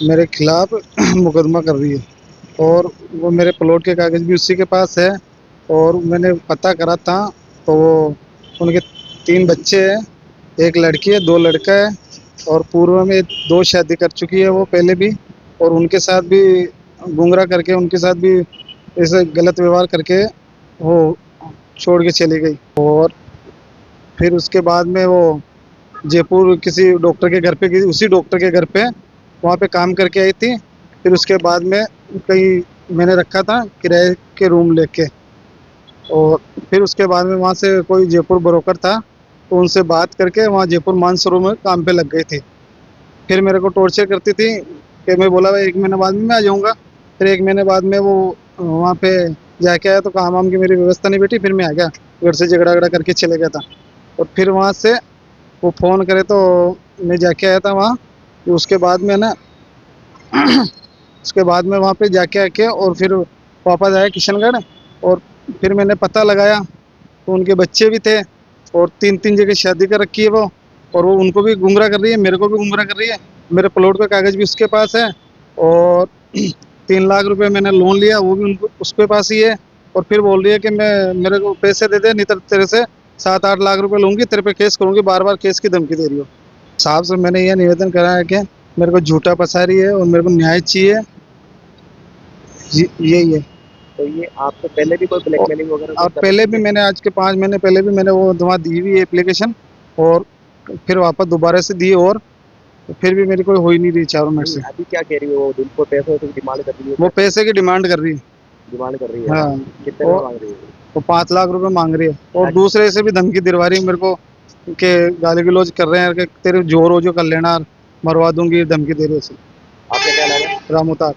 मेरे खिलाफ मुकदमा कर रही है और वो मेरे प्लॉट के कागज़ भी उसी के पास है। और मैंने पता करा था तो वो उनके 3 बच्चे हैं, 1 लड़की है, 2 लड़का है। और पूर्व में 2 शादी कर चुकी है वो पहले भी। और उनके साथ भी गुमराह करके, उनके साथ भी ऐसे गलत व्यवहार करके वो छोड़ के चली गई। और फिर उसके बाद में वो जयपुर किसी डॉक्टर के घर पे गई, उसी डॉक्टर के घर पे वहाँ पे काम करके आई थी। फिर उसके बाद में कहीं मैंने रखा था किराए के रूम लेके। और फिर उसके बाद में वहाँ से कोई जयपुर ब्रोकर था, तो उनसे बात करके वहाँ जयपुर मानसरोवर में काम पे लग गई थी। फिर मेरे को टॉर्चर करती थी कि मैं बोला भाई 1 महीने बाद में मैं आ जाऊँगा। फिर 1 महीने बाद में वो वहाँ पे जाके आया तो काम वाम की मेरी व्यवस्था नहीं बैठी, फिर मैं आ गया। घर से झगड़ा-वगड़ा करके चले गया था। और फिर वहाँ से वो फ़ोन करे तो मैं जाके आया था वहाँ। फिर उसके बाद में ना उसके बाद में वहाँ पे जाके आके और फिर वापस आया किशनगढ़। और फिर मैंने पता लगाया तो उनके बच्चे भी थे और 3-3 जगह शादी कर रखी है वो। और वो उनको भी गुमराह कर रही है, मेरे को भी गुमराह कर रही है। मेरे प्लॉट का कागज़ भी उसके पास है। और 3 लाख रुपए मैंने लोन लिया, वो भी उनको उसके पास ही है। और फिर बोल रही है कि मैं मेरे को पैसे दे दे, नहीं तो तेरे से 7-8 लाख रुपए लूँगी, तेरे पे केस करूँगी। बार-बार केस की धमकी दे रही हो। साहब से मैंने ये निवेदन करा है कि मेरे को झूठा फँसा रही है और मेरे को न्याय चाहिए। यही है। तो ये आपसे पहले भी कोई ब्लैकमेलिंग वगैरह और कुछ कर पहले रही भी थी? मैंने, आज के 5 महीने पहले भी मैंने वो वहाँ दी हुई है एप्लीकेशन। और फिर वापस दोबारा से दी। और फिर भी मेरी कोई हो ही नहीं रही 4 मिनट नहीं, से। अभी क्या कह रही है वो? उनको पैसों की डिमांड कर रही है वो क्या? पैसे की डिमांड कर रही है। डिमांड कर रही है? हाँ। कितने रुपए और मांग रही है? वो 5 लाख रुपए मांग रही है और आज दूसरे से भी धमकी दिलवा रही है मेरे को कि गाली गलौज कर रहे हैं कि तेरे जोर हो जो कर लेना, मरवा दूंगी, धमकी दे रही है उसे। आपका क्या नाम है? रामूतार।